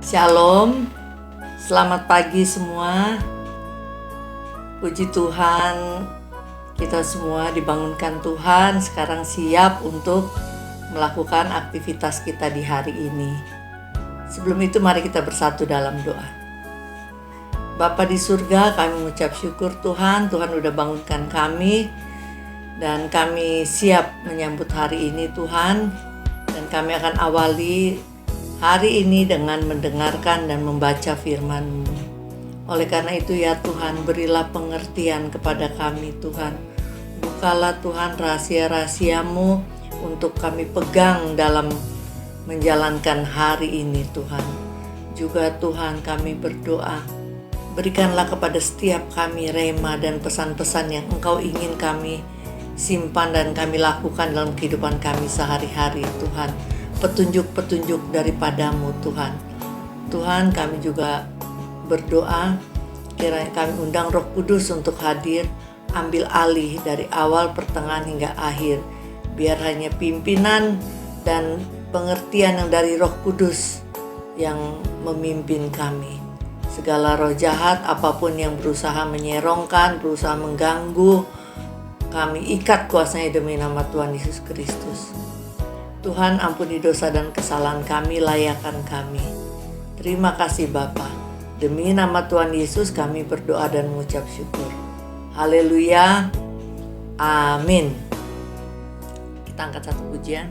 Shalom, selamat pagi semua. Puji Tuhan, kita semua dibangunkan Tuhan, sekarang siap untuk melakukan aktivitas kita di hari ini. Sebelum itu mari kita bersatu dalam doa. Bapa di surga, kami mengucap syukur Tuhan udah bangunkan kami, dan kami siap menyambut hari ini Tuhan, dan kami akan awali hari ini dengan mendengarkan dan membaca firman-Mu. Oleh karena itu ya Tuhan, berilah pengertian kepada kami Tuhan. Bukalah Tuhan rahasia-rahasia-Mu untuk kami pegang dalam menjalankan hari ini Tuhan. Juga Tuhan kami berdoa, berikanlah kepada setiap kami rema dan pesan-pesan yang Engkau ingin kami simpan dan kami lakukan dalam kehidupan kami sehari-hari Tuhan. Petunjuk-petunjuk daripadamu Tuhan. Tuhan, kami juga berdoa kiranya kami undang Roh Kudus untuk hadir, ambil alih dari awal, pertengahan hingga akhir. Biar hanya pimpinan dan pengertian yang dari Roh Kudus yang memimpin kami. Segala roh jahat apapun yang berusaha menyerongkan, berusaha mengganggu, kami ikat kuasanya demi nama Tuhan Yesus Kristus. Tuhan, ampuni dosa dan kesalahan kami, layakkan kami. Terima kasih Bapa. Demi nama Tuhan Yesus kami berdoa dan mengucap syukur. Haleluya. Amin. Kita angkat satu pujian.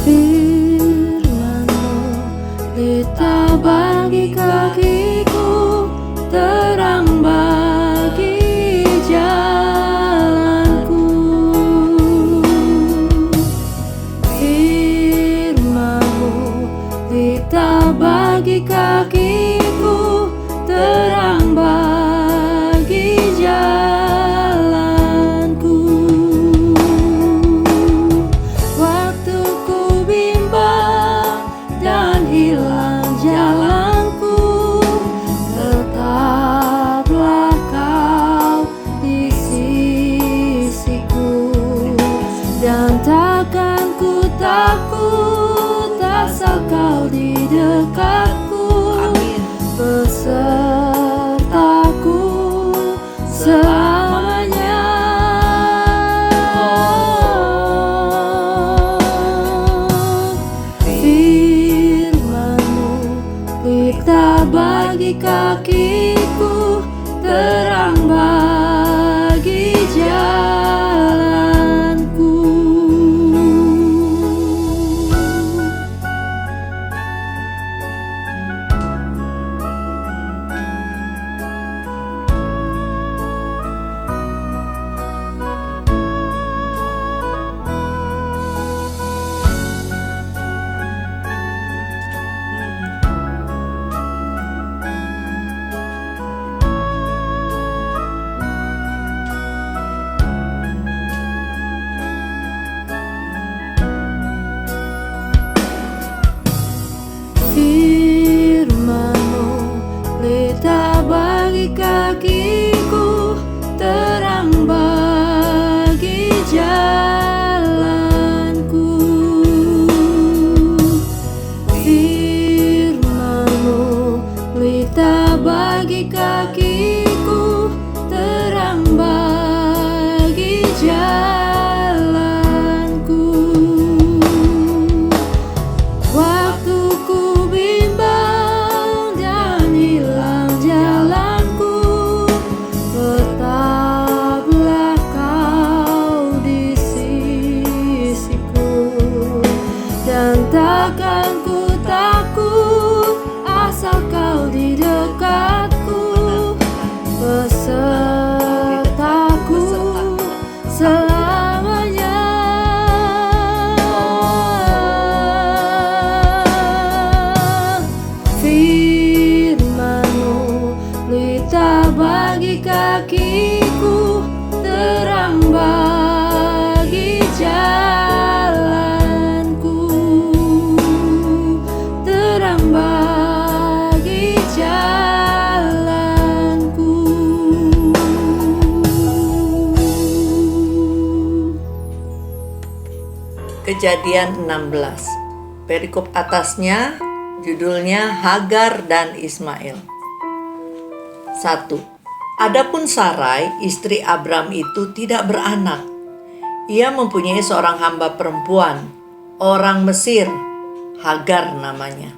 Firman-Mu pelita bagi kakiku, terang bagi jalanku. Firman-Mu pelita bagi kakiku, terang bagi jalanku. Waktu ku bimbang dan hilang jalanku, tetaplah Kau di sisiku. Dan takkan ku takut asal Kau di dekatku. Amin. Besertaku selamanya. Firman-Mu pelita bagi kakiku, terang bagi jalanku. Firman-Mu pelita bagi kakiku, terang bagi jalanku. Firman-Mu pelita bagi kakiku, terang bagi jalanku. Waktu ku bimbang dan hilang jalanku, tetaplah Kau di sisiku. Dan takkan ku takut asal Kau di dekatku. Kejadian 16. Perikop atasnya judulnya Hagar dan Ismail. 1. Adapun Sarai, istri Abram itu tidak beranak. Ia mempunyai seorang hamba perempuan, orang Mesir, Hagar namanya.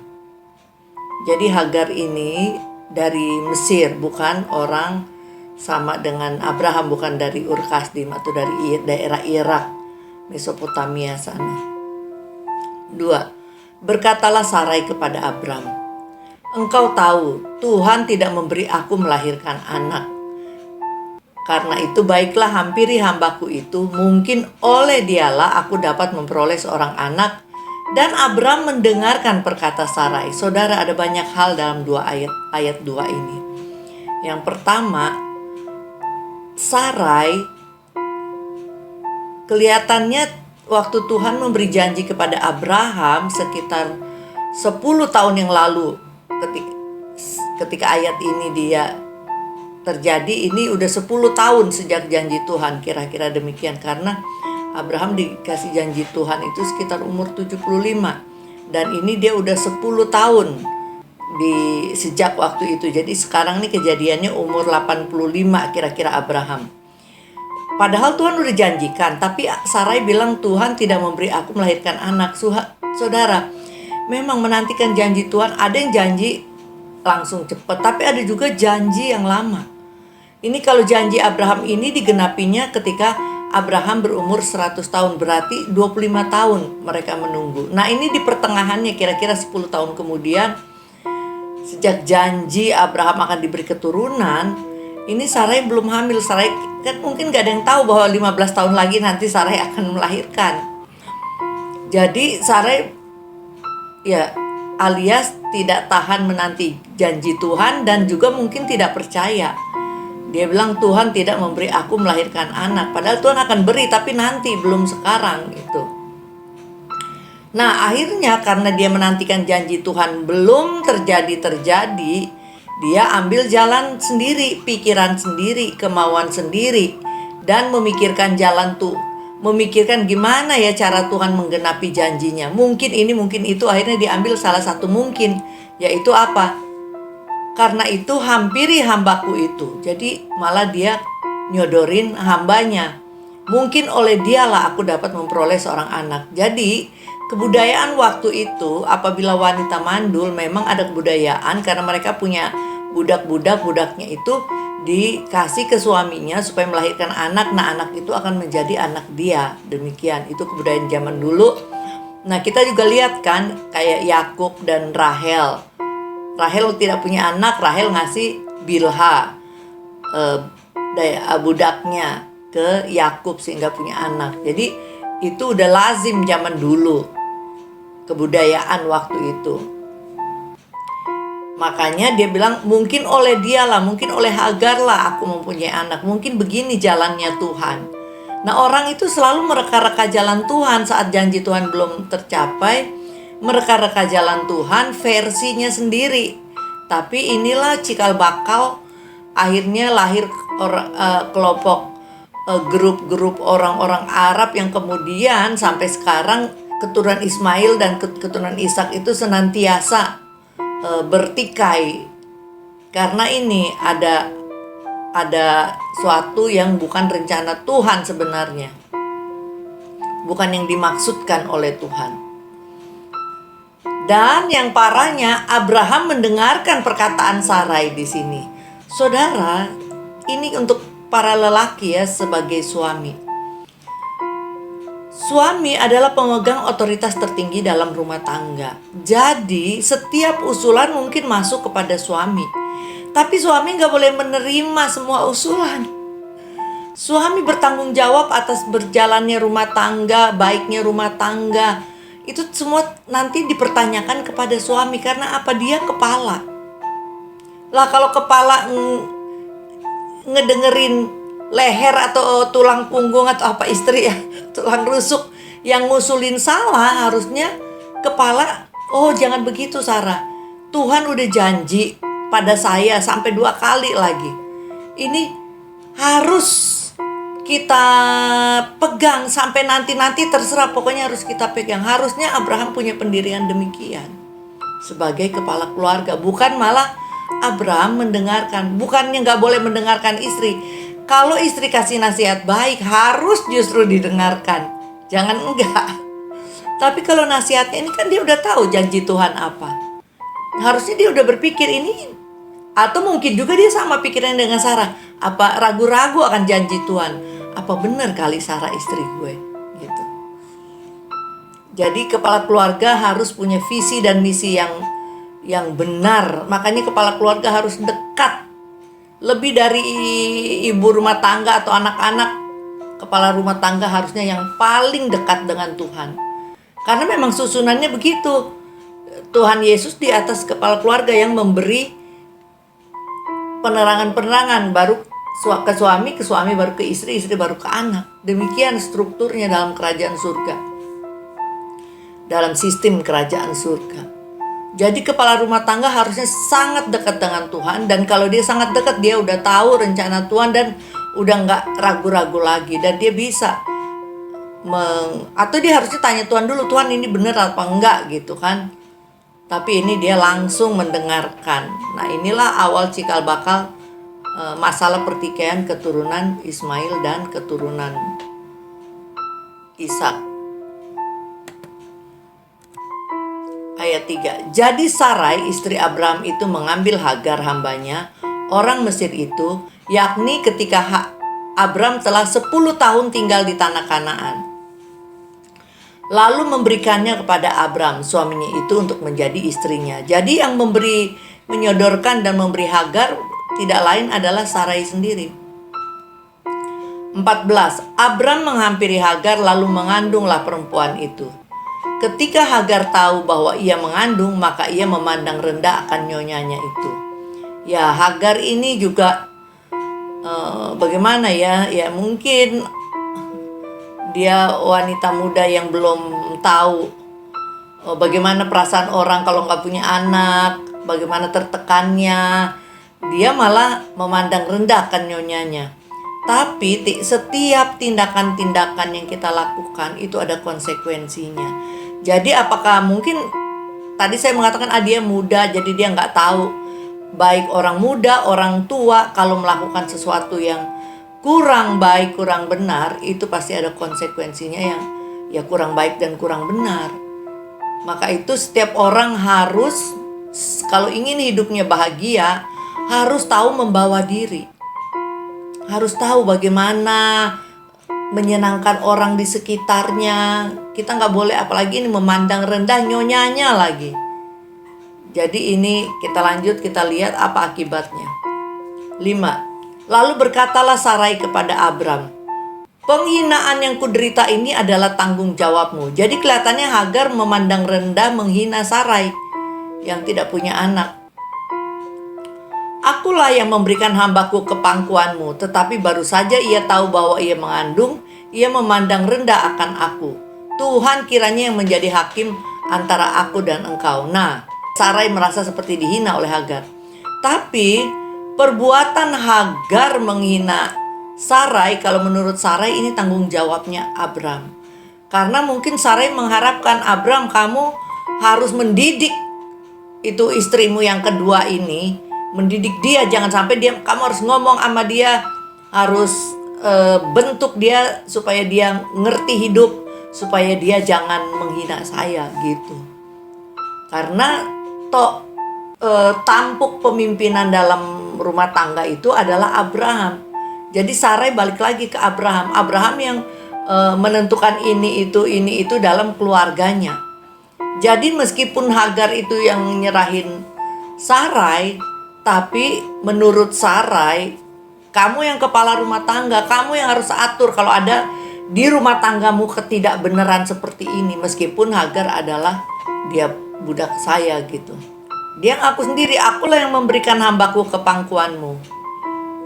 Jadi Hagar ini dari Mesir, bukan orang sama dengan Abraham, bukan dari Ur Kasdim atau dari daerah Irak, Mesopotamia sana. 2. Berkatalah Sarai kepada Abram, "Engkau tahu Tuhan tidak memberi aku melahirkan anak. Karena itu baiklah hampiri hambaku itu, mungkin oleh dialah aku dapat memperoleh seorang anak." Dan Abram mendengarkan perkata Sarai. Saudara, ada banyak hal dalam ayat 2 ini. Yang pertama, Sarai kelihatannya waktu Tuhan memberi janji kepada Abraham sekitar 10 tahun yang lalu, ketika ayat ini dia terjadi, ini udah 10 tahun sejak janji Tuhan, kira-kira demikian. Karena Abraham dikasih janji Tuhan itu sekitar umur 75, dan ini dia udah 10 tahun sejak waktu itu. Jadi sekarang nih kejadiannya umur 85 kira-kira Abraham. Padahal Tuhan udah janjikan, tapi Sarai bilang Tuhan tidak memberi aku melahirkan anak. Saudara, memang menantikan janji Tuhan, ada yang janji langsung cepat, tapi ada juga janji yang lama. Ini kalau janji Abraham ini digenapinya ketika Abraham berumur 100 tahun, berarti 25 tahun mereka menunggu. Nah ini di pertengahannya, kira-kira 10 tahun kemudian, sejak janji Abraham akan diberi keturunan, ini Sarai belum hamil. Sarai kan mungkin gak ada yang tahu bahwa 15 tahun lagi nanti Sarai akan melahirkan. Jadi Sarai ya alias tidak tahan menanti janji Tuhan, dan juga mungkin tidak percaya. Dia bilang Tuhan tidak memberi aku melahirkan anak. Padahal Tuhan akan beri, tapi nanti, belum sekarang gitu. Nah akhirnya karena dia menantikan janji Tuhan belum terjadi, dia ambil jalan sendiri, pikiran sendiri, kemauan sendiri, dan memikirkan jalan tuh, memikirkan gimana ya cara Tuhan menggenapi janjinya. Mungkin ini, mungkin itu, akhirnya diambil salah satu mungkin, yaitu apa? Karena itu hampiri hambaku itu. Jadi malah dia nyodorin hambanya. Mungkin oleh dialah aku dapat memperoleh seorang anak. Jadi kebudayaan waktu itu, apabila wanita mandul, memang ada kebudayaan karena mereka punya budaknya itu dikasih ke suaminya supaya melahirkan anak. Nah anak itu akan menjadi anak dia. Demikian, itu kebudayaan zaman dulu. Nah kita juga lihat kan kayak Yakub dan Rahel. Rahel tidak punya anak, Rahel ngasih Bilha, budaknya, ke Yakub sehingga punya anak. Jadi itu udah lazim zaman dulu, kebudayaan waktu itu. Makanya dia bilang mungkin oleh dialah, mungkin oleh Hagar lah aku mempunyai anak. Mungkin begini jalannya Tuhan. Nah orang itu selalu mereka-reka jalan Tuhan saat janji Tuhan belum tercapai. Mereka-reka jalan Tuhan versinya sendiri. Tapi inilah cikal bakal, akhirnya lahir kelompok grup-grup orang-orang Arab yang kemudian sampai sekarang keturunan Ismail dan keturunan Ishak itu senantiasa bertikai. Karena ini ada suatu yang bukan rencana Tuhan sebenarnya, bukan yang dimaksudkan oleh Tuhan. Dan yang parahnya, Abraham mendengarkan perkataan Sarai di sini. Saudara, ini untuk para lelaki ya, sebagai suami. Suami adalah pemegang otoritas tertinggi dalam rumah tangga. Jadi setiap usulan mungkin masuk kepada suami. Tapi suami gak boleh menerima semua usulan. Suami bertanggung jawab atas berjalannya rumah tangga, baiknya rumah tangga. Itu semua nanti dipertanyakan kepada suami. Karena apa? Dia kepala. Lah kalau kepala ngedengerin leher atau tulang punggung atau apa istri ya, tulang rusuk yang ngusulin salah, harusnya kepala, oh jangan begitu Sarah, Tuhan udah janji pada saya sampai 2 kali lagi, ini harus kita pegang sampai nanti-nanti, terserah, pokoknya harus kita pegang. Harusnya Abraham punya pendirian demikian sebagai kepala keluarga, bukan malah Abraham mendengarkan. Bukannya nggak boleh mendengarkan istri. Kalau istri kasih nasihat baik, harus justru didengarkan, jangan enggak. Tapi kalau nasihatnya ini kan dia udah tahu janji Tuhan apa, harusnya dia udah berpikir ini. Atau mungkin juga dia sama pikiran dengan Sarah, apa ragu-ragu akan janji Tuhan, apa benar kali Sarah istri gue gitu. Jadi kepala keluarga harus punya visi dan misi yang benar. Makanya kepala keluarga harus dekat, lebih dari ibu rumah tangga atau anak-anak. Kepala rumah tangga harusnya yang paling dekat dengan Tuhan, karena memang susunannya begitu. Tuhan Yesus di atas kepala keluarga yang memberi penerangan-penerangan, baru ke suami baru ke istri baru ke anak. Demikian strukturnya dalam kerajaan surga, dalam sistem kerajaan surga. Jadi kepala rumah tangga harusnya sangat dekat dengan Tuhan, dan kalau dia sangat dekat, dia udah tahu rencana Tuhan dan udah nggak ragu-ragu lagi, dan dia bisa atau dia harusnya tanya Tuhan dulu, Tuhan ini benar apa enggak gitu kan. Tapi ini dia langsung mendengarkan. Nah, inilah awal cikal bakal masalah pertikaian keturunan Ismail dan keturunan Ishak. Ayat 3. Jadi Sarai istri Abraham itu mengambil Hagar hambanya, orang Mesir itu, yakni ketika Abraham telah 10 tahun tinggal di tanah Kanaan. Lalu memberikannya kepada Abraham, suaminya itu, untuk menjadi istrinya. Jadi yang menyodorkan dan memberi Hagar tidak lain adalah Sarai sendiri. 14. Abraham menghampiri Hagar lalu mengandunglah perempuan itu. Ketika Hagar tahu bahwa ia mengandung, maka ia memandang rendah akan nyonyanya itu. Ya, Hagar ini juga bagaimana ya? Ya mungkin dia wanita muda yang belum tahu bagaimana perasaan orang kalau nggak punya anak, bagaimana tertekannya. Dia malah memandang rendah kan nyonyanya. Tapi setiap tindakan-tindakan yang kita lakukan itu ada konsekuensinya. Jadi apakah mungkin tadi saya mengatakan dia muda, jadi dia nggak tahu. Baik orang muda, orang tua, kalau melakukan sesuatu yang kurang baik, kurang benar, itu pasti ada konsekuensinya yang ya kurang baik dan kurang benar. Maka itu setiap orang harus, kalau ingin hidupnya bahagia, harus tahu membawa diri. Harus tahu bagaimana menyenangkan orang di sekitarnya. Kita nggak boleh apalagi ini memandang rendah nyonyanya lagi. Jadi ini kita lanjut, kita lihat apa akibatnya. 5. Lalu berkatalah Sarai kepada Abram, penghinaan yang kuderita ini adalah tanggung jawabmu. Jadi kelihatannya Hagar memandang rendah, menghina Sarai yang tidak punya anak. Akulah yang memberikan hambaku ke pangkuanmu, tetapi baru saja ia tahu bahwa ia mengandung, ia memandang rendah akan aku. Tuhan kiranya yang menjadi hakim antara aku dan engkau. Nah, Sarai merasa seperti dihina oleh Hagar. Tapi perbuatan Hagar menghina Sarai, kalau menurut Sarai ini tanggung jawabnya Abram. Karena mungkin Sarai mengharapkan, Abram, kamu harus mendidik itu istrimu yang kedua ini, mendidik dia, jangan sampai kamu harus ngomong sama dia, harus bentuk dia supaya dia ngerti hidup, supaya dia jangan menghina saya gitu. Karena tampuk pemimpinan dalam rumah tangga itu adalah Abraham. Jadi Sarai balik lagi ke Abraham. Abraham yang menentukan ini itu dalam keluarganya. Jadi meskipun Hagar itu yang nyerahin Sarai, tapi menurut Sarai, kamu yang kepala rumah tangga, kamu yang harus atur kalau ada di rumah tanggamu ketidakbenaran seperti ini. Meskipun Hagar adalah dia budak saya gitu. Dia ngaku sendiri, akulah yang memberikan hambaku ke pangkuanmu.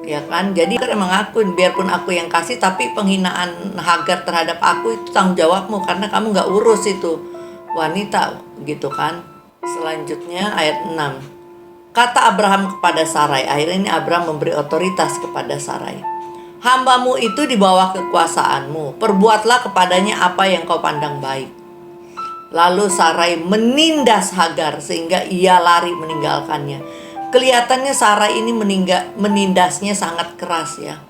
Ya kan, jadi kan emang aku, biarpun aku yang kasih, tapi penghinaan Hagar terhadap aku itu tanggung jawabmu, karena kamu gak urus itu wanita gitu kan. Selanjutnya ayat 6. Kata Abraham kepada Sarai, akhirnya ini Abraham memberi otoritas kepada Sarai. hambamu itu di bawah kekuasaanmu. Perbuatlah kepadanya apa yang kau pandang baik. Lalu Sarai menindas Hagar sehingga ia lari meninggalkannya. Kelihatannya Sarai ini menindasnya sangat keras ya.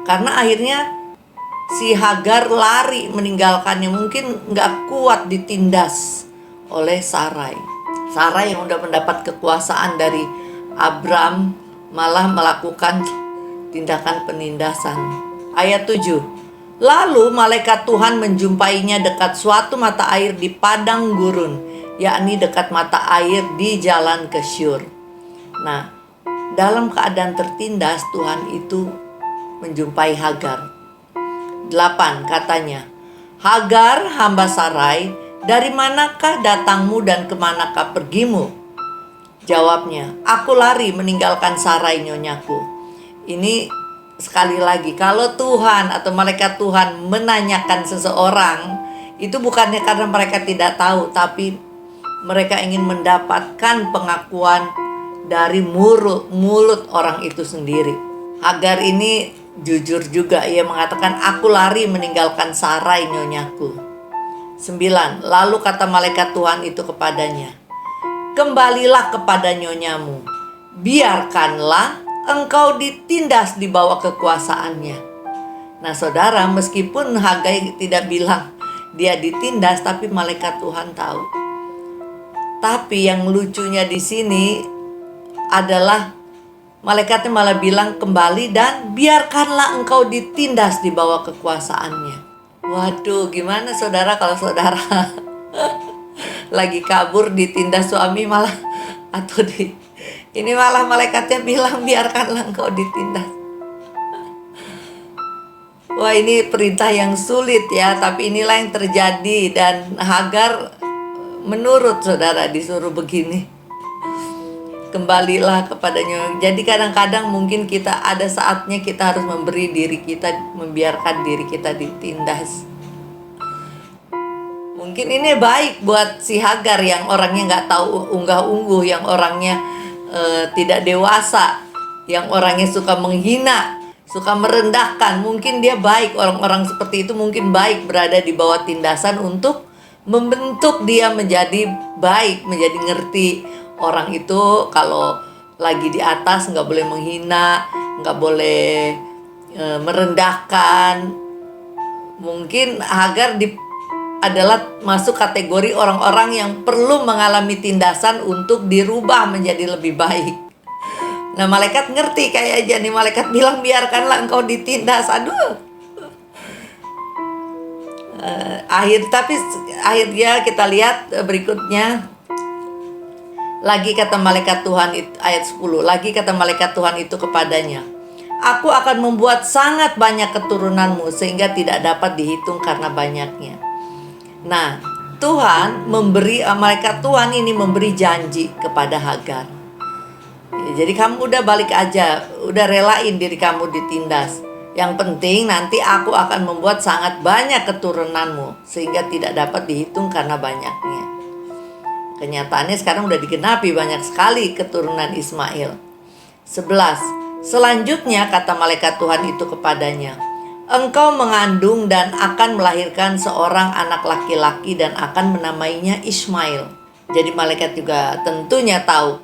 Karena akhirnya si Hagar lari meninggalkannya. Mungkin gak kuat ditindas oleh Sarai. Sarai yang udah mendapat kekuasaan dari Abram malah melakukan tindakan penindasan. Ayat 7. Lalu malaikat Tuhan menjumpainya dekat suatu mata air di padang gurun, yakni dekat mata air di jalan ke Syur. Nah, dalam keadaan tertindas Tuhan itu menjumpai Hagar. 8 katanya, Hagar hamba Sarai, dari manakah datangmu dan kemanakah pergimu? Jawabnya, aku lari meninggalkan Sarai nyonyaku. Ini sekali lagi, kalau Tuhan atau malaikat Tuhan menanyakan seseorang, itu bukannya karena mereka tidak tahu, tapi mereka ingin mendapatkan pengakuan dari mulut orang itu sendiri. Hagar ini jujur juga, ia mengatakan, aku lari meninggalkan Sarai nyonyaku. 9. Lalu kata malaikat Tuhan itu kepadanya, kembalilah kepada nyonyamu, biarkanlah engkau ditindas di bawah kekuasaannya. Nah saudara, meskipun Hagar tidak bilang dia ditindas, tapi malaikat Tuhan tahu. Tapi yang lucunya di sini adalah malaikatnya malah bilang kembali dan biarkanlah engkau ditindas di bawah kekuasaannya. Waduh, gimana saudara kalau saudara lagi kabur ditindas suami malah, atau ini malah malaikatnya bilang biarkanlah engkau ditindas. Wah, ini perintah yang sulit ya, tapi inilah yang terjadi dan Hagar menurut saudara, disuruh begini. Kembalilah kepadanya. Jadi kadang-kadang mungkin kita ada saatnya kita harus memberi diri kita, membiarkan diri kita ditindas. Mungkin ini baik buat si Hagar yang orangnya nggak tahu unggah-ungguh, yang orangnya tidak dewasa, yang orangnya suka menghina, suka merendahkan. Mungkin dia baik, orang-orang seperti itu mungkin baik berada di bawah tindasan untuk membentuk dia menjadi baik, menjadi ngerti. Orang itu kalau lagi di atas nggak boleh menghina, nggak boleh merendahkan. Mungkin Hagar adalah masuk kategori orang-orang yang perlu mengalami tindasan untuk dirubah menjadi lebih baik. Nah malaikat ngerti kayaknya nih, malaikat bilang biarkanlah engkau ditindas. Aduh. Akhirnya kita lihat berikutnya. Lagi kata malaikat Tuhan itu, ayat 10. Lagi kata malaikat Tuhan itu kepadanya, aku akan membuat sangat banyak keturunanmu sehingga tidak dapat dihitung karena banyaknya. Nah, malaikat Tuhan ini memberi janji kepada Hagar. Ya, jadi kamu udah balik aja, udah relain diri kamu ditindas. Yang penting nanti aku akan membuat sangat banyak keturunanmu sehingga tidak dapat dihitung karena banyaknya. Kenyataannya sekarang udah digenapi, banyak sekali keturunan Ismail. 11. Selanjutnya kata malaikat Tuhan itu kepadanya, engkau mengandung dan akan melahirkan seorang anak laki-laki dan akan menamainya Ismail. Jadi malaikat juga tentunya tahu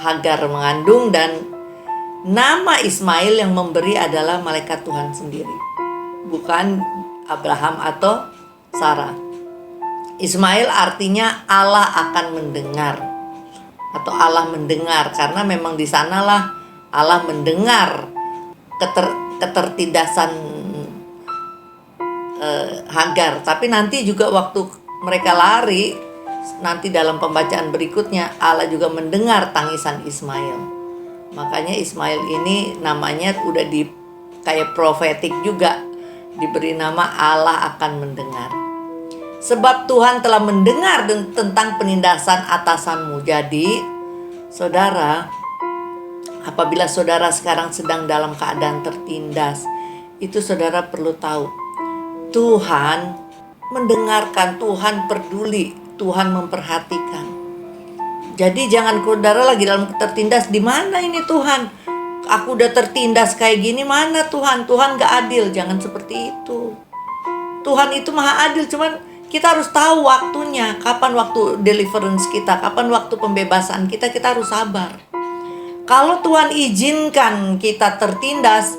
Hagar mengandung, dan nama Ismail yang memberi adalah malaikat Tuhan sendiri, bukan Abraham atau Sarah. Ismail artinya Allah akan mendengar atau Allah mendengar, karena memang di sanalah Allah mendengar ketertindasan Hagar. Tapi nanti juga waktu mereka lari, nanti dalam pembacaan berikutnya Allah juga mendengar tangisan Ismail. Makanya Ismail ini namanya udah kayak profetik juga, diberi nama Allah akan mendengar. Sebab Tuhan telah mendengar tentang penindasan atasanmu. Jadi saudara, apabila saudara sekarang sedang dalam keadaan tertindas, itu saudara perlu tahu, Tuhan mendengarkan, Tuhan peduli, Tuhan memperhatikan. Jadi jangan saudara lagi dalam tertindas, di mana ini Tuhan? aku udah tertindas kayak gini, mana Tuhan? Tuhan gak adil. Jangan seperti itu. Tuhan itu maha adil, cuman kita harus tahu waktunya. Kapan waktu deliverance kita, kapan waktu pembebasan kita, kita harus sabar. Kalau Tuhan izinkan kita tertindas,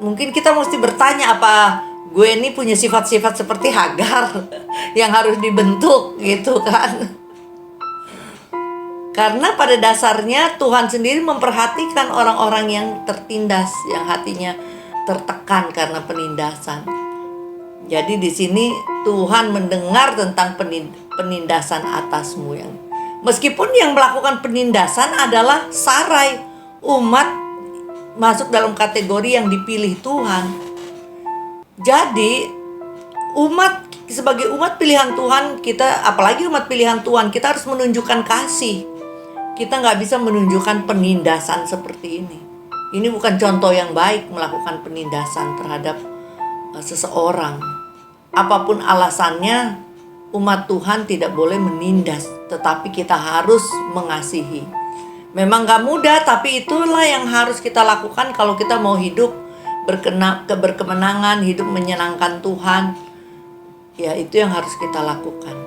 mungkin kita mesti bertanya, apa gue ini punya sifat-sifat seperti Hagar yang harus dibentuk gitu kan. Karena pada dasarnya Tuhan sendiri memperhatikan orang-orang yang tertindas, yang hatinya tertekan karena penindasan. Jadi di sini Tuhan mendengar tentang penindasan atasmu, yang meskipun yang melakukan penindasan adalah Sarai, umat masuk dalam kategori yang dipilih Tuhan. Jadi sebagai umat pilihan Tuhan, kita, apalagi umat pilihan Tuhan, kita harus menunjukkan kasih. Kita nggak bisa menunjukkan penindasan seperti ini. Ini bukan contoh yang baik melakukan penindasan terhadap seseorang. Apapun alasannya, umat Tuhan tidak boleh menindas, tetapi kita harus mengasihi. Memang gak mudah, tapi itulah yang harus kita lakukan kalau kita mau hidup berkemenangan, hidup menyenangkan Tuhan. Ya, itu yang harus kita lakukan.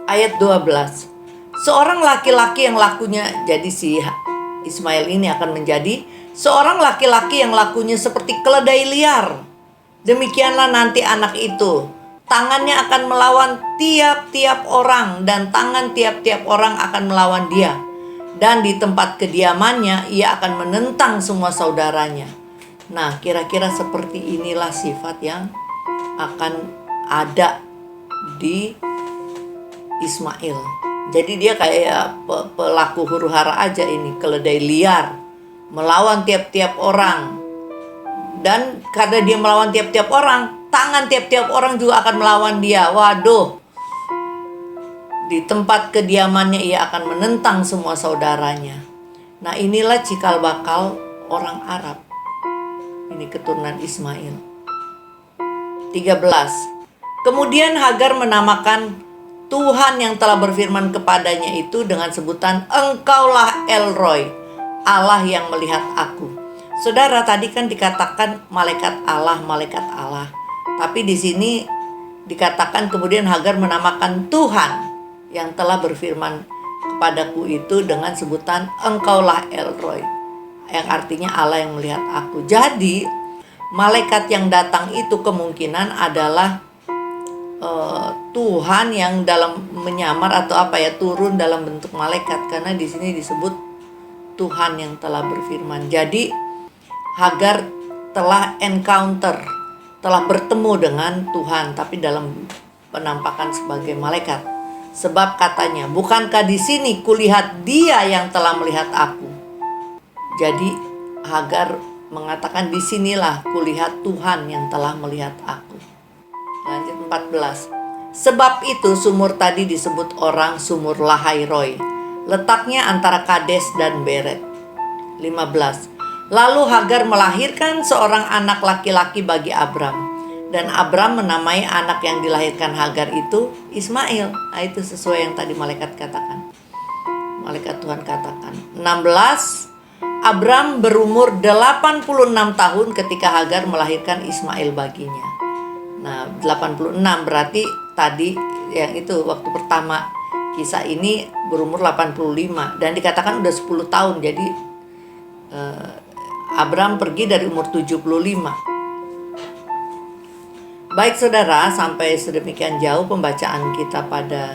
Ayat 12. Seorang laki-laki yang lakunya, jadi si Ismail ini akan menjadi seorang laki-laki yang lakunya seperti keledai liar. Demikianlah nanti anak itu, tangannya akan melawan tiap-tiap orang, dan tangan tiap-tiap orang akan melawan dia. Dan di tempat kediamannya ia akan menentang semua saudaranya. Nah, kira-kira seperti inilah sifat yang akan ada di Ismail. Jadi dia kayak pelaku huru-hara aja ini, keledai liar, melawan tiap-tiap orang. Dan karena dia melawan tiap-tiap orang, tangan tiap-tiap orang juga akan melawan dia. Waduh. Di tempat kediamannya ia akan menentang semua saudaranya. Nah, inilah cikal bakal orang Arab. Ini keturunan Ismail. 13. Kemudian Hagar menamakan Tuhan yang telah berfirman kepadanya itu dengan sebutan, Engkaulah El Roy, Allah yang melihat aku. Saudara, tadi kan dikatakan malaikat Allah. Tapi di sini dikatakan kemudian Hagar menamakan Tuhan yang telah berfirman kepadaku itu dengan sebutan Engkaulah El Roy, yang artinya Allah yang melihat aku. Jadi malaikat yang datang itu kemungkinan adalah Tuhan yang dalam menyamar atau turun dalam bentuk malaikat, karena di sini disebut Tuhan yang telah berfirman. Jadi Hagar telah bertemu dengan Tuhan, tapi dalam penampakan sebagai malaikat. Sebab katanya, bukankah di sini kulihat Dia yang telah melihat aku. Jadi Hagar mengatakan, disinilah kulihat Tuhan yang telah melihat aku. Lanjut 14. Sebab itu sumur tadi disebut orang sumur Lahai-Roi, letaknya antara Kades dan Beret. 15. Lalu Hagar melahirkan seorang anak laki-laki bagi Abram, dan Abram menamai anak yang dilahirkan Hagar itu Ismail. Nah, itu sesuai yang tadi malaikat Tuhan katakan. 16. Abram berumur 86 tahun ketika Hagar melahirkan Ismail baginya. Nah, 86 berarti tadi yang itu waktu pertama kisah ini berumur 85, dan dikatakan udah 10 tahun. Jadi Abram pergi dari umur 75. Baik saudara, sampai sedemikian jauh pembacaan kita pada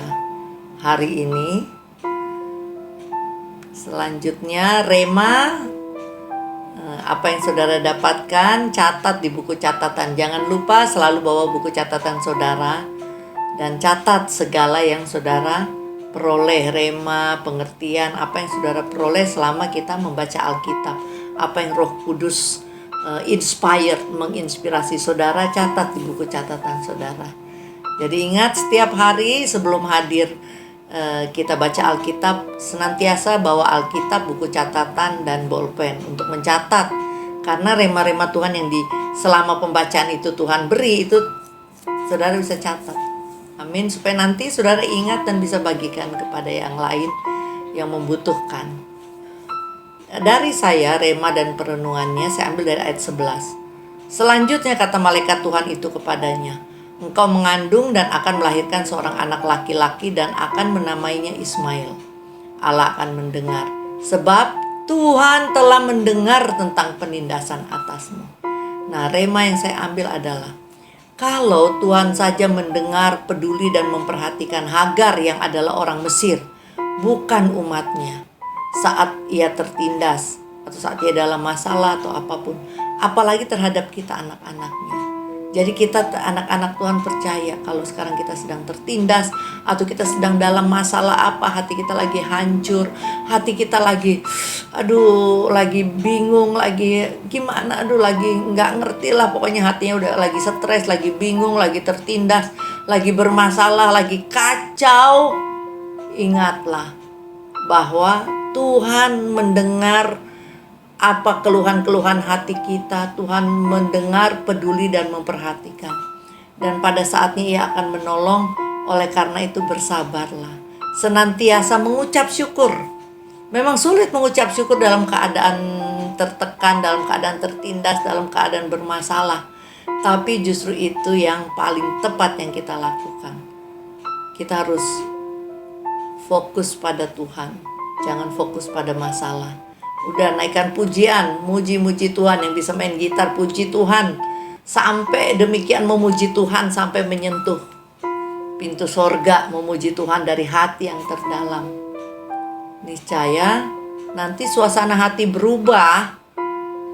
hari ini. Selanjutnya Rema, apa yang saudara dapatkan catat di buku catatan. Jangan lupa selalu bawa buku catatan saudara, dan catat segala yang saudara peroleh. Rema, pengertian apa yang saudara peroleh selama kita membaca Alkitab. Apa yang Roh Kudus menginspirasi saudara, catat di buku catatan saudara. Jadi ingat, setiap hari sebelum hadir kita baca Alkitab, senantiasa bawa Alkitab, buku catatan, dan bolpen untuk mencatat. Karena rema-rema Tuhan yang selama pembacaan itu Tuhan beri, itu saudara bisa catat. Amin, supaya nanti saudara ingat dan bisa bagikan kepada yang lain yang membutuhkan. Dari saya, rema dan perenungannya saya ambil dari ayat 11. Selanjutnya kata malaikat Tuhan itu kepadanya, engkau mengandung dan akan melahirkan seorang anak laki-laki dan akan menamainya Ismail. Allah akan mendengar, sebab Tuhan telah mendengar tentang penindasan atasmu. Nah, rema yang saya ambil adalah, kalau Tuhan saja mendengar, peduli dan memperhatikan Hagar yang adalah orang Mesir, bukan umatnya, saat ia tertindas atau saat ia dalam masalah atau apapun, apalagi terhadap kita anak-anaknya. Jadi kita anak-anak Tuhan percaya kalau sekarang kita sedang tertindas atau kita sedang dalam masalah apa, hati kita lagi hancur, hati kita lagi lagi bingung, lagi gimana, lagi nggak ngerti lah, pokoknya hatinya udah lagi stres, lagi bingung, lagi tertindas, lagi bermasalah, lagi kacau. Ingatlah bahwa Tuhan mendengar apa keluhan-keluhan hati kita. Tuhan mendengar, peduli dan memperhatikan. Dan pada saatnya ia akan menolong. Oleh karena itu bersabarlah. Senantiasa mengucap syukur. Memang sulit mengucap syukur dalam keadaan tertekan, dalam keadaan tertindas, dalam keadaan bermasalah. Tapi justru itu yang paling tepat yang kita lakukan. Kita harus fokus pada Tuhan. Jangan fokus pada masalah. Udah naikkan pujian, muji-muji Tuhan. Yang bisa main gitar, puji Tuhan. Sampai demikian memuji Tuhan sampai menyentuh pintu sorga, memuji Tuhan dari hati yang terdalam. Niscaya nanti suasana hati berubah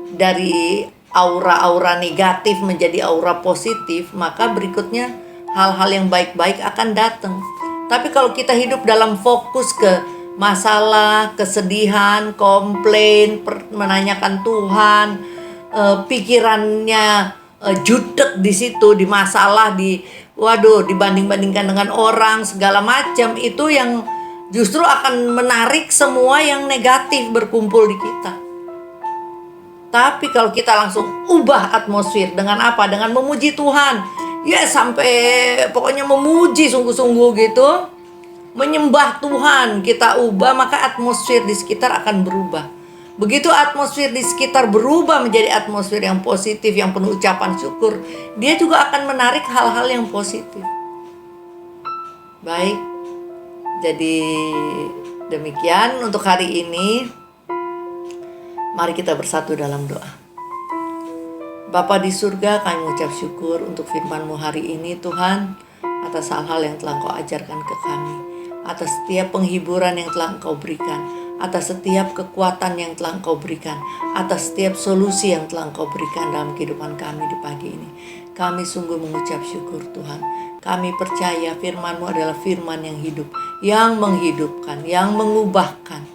dari aura-aura negatif menjadi aura positif. Maka berikutnya hal-hal yang baik-baik akan datang. Tapi kalau kita hidup dalam fokus ke masalah, kesedihan, komplain, menanyakan Tuhan, pikirannya jutek di situ, di masalah, dibanding-bandingkan dengan orang, segala macam, itu yang justru akan menarik semua yang negatif berkumpul di kita. Tapi kalau kita langsung ubah atmosfer dengan apa? Dengan memuji Tuhan. Ya, sampai pokoknya memuji sungguh-sungguh gitu. Menyembah Tuhan, kita ubah, maka atmosfer di sekitar akan berubah. Begitu atmosfer di sekitar berubah menjadi atmosfer yang positif, yang penuh ucapan syukur, dia juga akan menarik hal-hal yang positif. Baik, jadi demikian untuk hari ini. Mari kita bersatu dalam doa. Bapa di surga, kami mengucap syukur untuk firman-Mu hari ini Tuhan, atas hal-hal yang telah Engkau ajarkan ke kami, atas setiap penghiburan yang telah Engkau berikan, atas setiap kekuatan yang telah Engkau berikan, atas setiap solusi yang telah Engkau berikan dalam kehidupan kami di pagi ini. Kami sungguh mengucap syukur Tuhan. Kami percaya firman-Mu adalah firman yang hidup, yang menghidupkan, yang mengubahkan,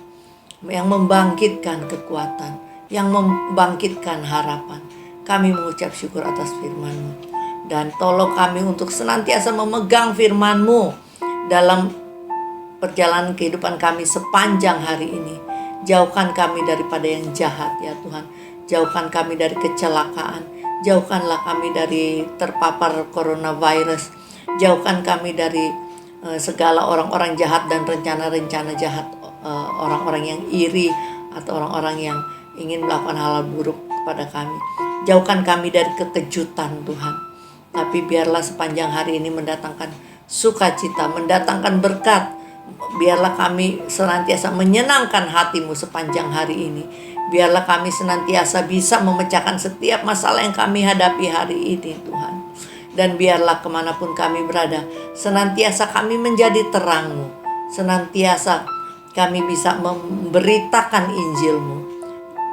yang membangkitkan kekuatan, yang membangkitkan harapan. Kami mengucap syukur atas firman-Mu. Dan tolong kami untuk senantiasa memegang firman-Mu dalam perjalanan kehidupan kami sepanjang hari ini. Jauhkan kami daripada yang jahat ya Tuhan. Jauhkan kami dari kecelakaan. Jauhkanlah kami dari terpapar coronavirus. Jauhkan kami dari segala orang-orang jahat dan rencana-rencana jahat, orang-orang yang iri atau orang-orang yang ingin melakukan hal buruk kepada kami. Jauhkan kami dari kekejutan Tuhan. Tapi biarlah sepanjang hari ini mendatangkan sukacita, mendatangkan berkat. Biarlah kami senantiasa menyenangkan hati-Mu sepanjang hari ini. Biarlah kami senantiasa bisa memecahkan setiap masalah yang kami hadapi hari ini Tuhan. Dan biarlah kemanapun kami berada, senantiasa kami menjadi terang-Mu. Senantiasa kami bisa memberitakan Injil-Mu.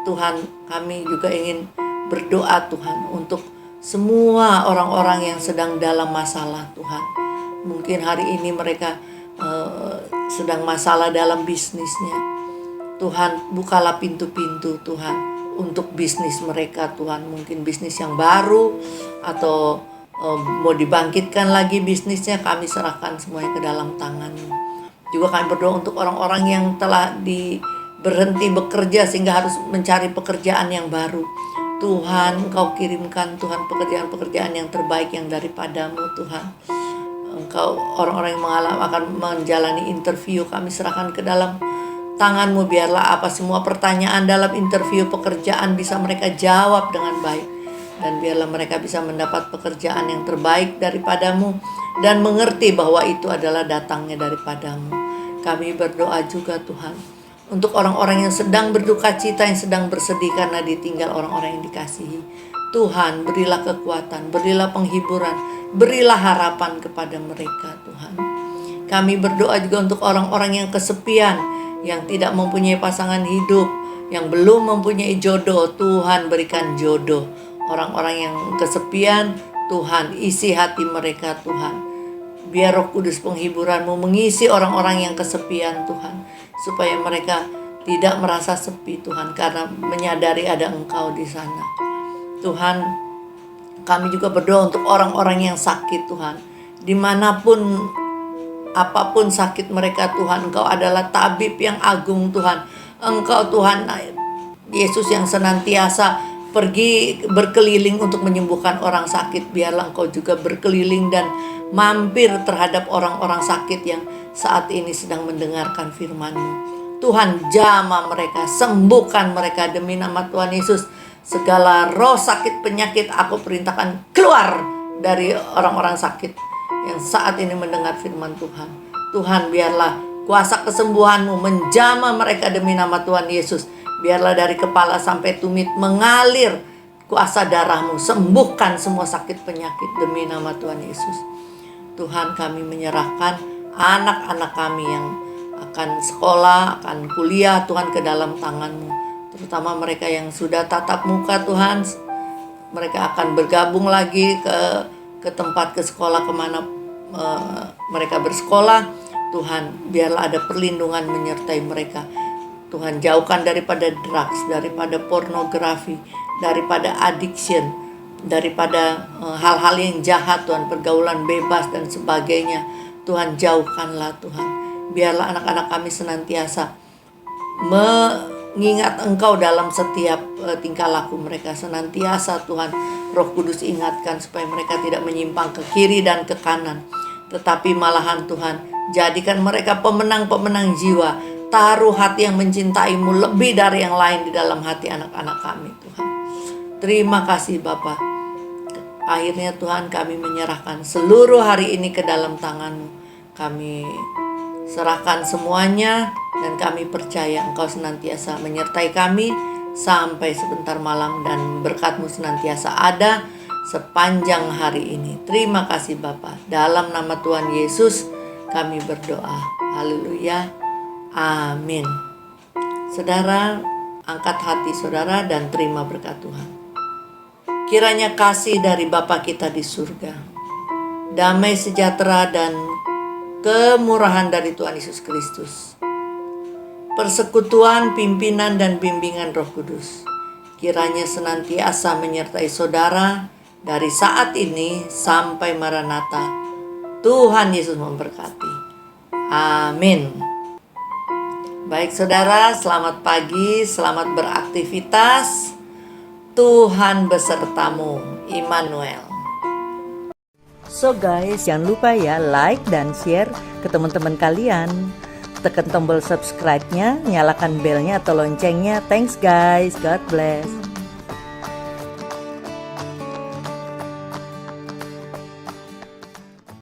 Tuhan, kami juga ingin berdoa Tuhan untuk semua orang-orang yang sedang dalam masalah Tuhan. Mungkin hari ini mereka sedang masalah dalam bisnisnya. Tuhan, bukalah pintu-pintu Tuhan untuk bisnis mereka Tuhan. Mungkin bisnis yang baru atau mau dibangkitkan lagi bisnisnya. Kami serahkan semuanya ke dalam tangan-Mu. Juga kami berdoa untuk orang-orang yang telah berhenti bekerja sehingga harus mencari pekerjaan yang baru. Tuhan, Engkau kirimkan Tuhan pekerjaan-pekerjaan yang terbaik yang daripada-Mu Tuhan. Engkau, orang-orang yang akan menjalani interview, kami serahkan ke dalam tangan-Mu, biarlah apa semua pertanyaan dalam interview pekerjaan bisa mereka jawab dengan baik. Dan biarlah mereka bisa mendapat pekerjaan yang terbaik daripada-Mu dan mengerti bahwa itu adalah datangnya daripada-Mu. Kami berdoa juga Tuhan untuk orang-orang yang sedang berduka cita, yang sedang bersedih karena ditinggal orang-orang yang dikasihi. Tuhan, berilah kekuatan, berilah penghiburan, berilah harapan kepada mereka Tuhan. Kami berdoa juga untuk orang-orang yang kesepian, yang tidak mempunyai pasangan hidup, yang belum mempunyai jodoh. Tuhan, berikan jodoh. Orang-orang yang kesepian, Tuhan, isi hati mereka Tuhan. Biar Roh Kudus penghiburan-Mu mengisi orang-orang yang kesepian Tuhan, supaya mereka tidak merasa sepi Tuhan, karena menyadari ada Engkau di sana. Tuhan, kami juga berdoa untuk orang-orang yang sakit Tuhan, dimanapun apapun sakit mereka Tuhan, Engkau adalah tabib yang agung Tuhan. Engkau Tuhan Yesus yang senantiasa pergi berkeliling untuk menyembuhkan orang sakit. Biarlah Engkau juga berkeliling dan mampir terhadap orang-orang sakit yang saat ini sedang mendengarkan firman-Mu. Tuhan, jamah mereka, sembuhkan mereka demi nama Tuhan Yesus. Segala roh sakit penyakit aku perintahkan keluar dari orang-orang sakit yang saat ini mendengar firman Tuhan. Tuhan, biarlah kuasa kesembuhan-Mu menjamah mereka demi nama Tuhan Yesus. Biarlah dari kepala sampai tumit mengalir kuasa darah-Mu. Sembuhkan semua sakit penyakit demi nama Tuhan Yesus. Tuhan, kami menyerahkan anak-anak kami yang akan sekolah, akan kuliah Tuhan ke dalam tangan-Mu. Terutama mereka yang sudah tatap muka Tuhan. Mereka akan bergabung lagi ke tempat, ke sekolah kemana mereka bersekolah. Tuhan, biarlah ada perlindungan menyertai mereka. Tuhan, jauhkan daripada drugs, daripada pornografi, daripada addiction, daripada hal-hal yang jahat Tuhan, pergaulan bebas dan sebagainya. Tuhan, jauhkanlah Tuhan. Biarlah anak-anak kami senantiasa mengingat Engkau dalam setiap tingkah laku mereka. Senantiasa Tuhan, Roh Kudus ingatkan supaya mereka tidak menyimpang ke kiri dan ke kanan, tetapi malahan Tuhan, jadikan mereka pemenang-pemenang jiwa. Taruh hati yang mencintai-Mu lebih dari yang lain di dalam hati anak-anak kami Tuhan. Terima kasih Bapa. Akhirnya Tuhan, kami menyerahkan seluruh hari ini ke dalam tangan-Mu. Kami serahkan semuanya dan kami percaya Engkau senantiasa menyertai kami sampai sebentar malam, dan berkat-Mu senantiasa ada sepanjang hari ini. Terima kasih Bapa. Dalam nama Tuhan Yesus kami berdoa. Haleluya. Amin. Saudara, angkat hati saudara dan terima berkat Tuhan. Kiranya kasih dari Bapa kita di surga, damai sejahtera dan kemurahan dari Tuhan Yesus Kristus, persekutuan, pimpinan dan bimbingan Roh Kudus, kiranya senantiasa menyertai saudara dari saat ini sampai Maranatha. Tuhan Yesus memberkati. Amin. Baik saudara, selamat pagi, selamat beraktivitas. Tuhan besertamu, Immanuel. So guys, jangan lupa ya like dan share ke teman-teman kalian. Tekan tombol subscribe-nya, nyalakan belnya atau loncengnya. Thanks guys, God bless.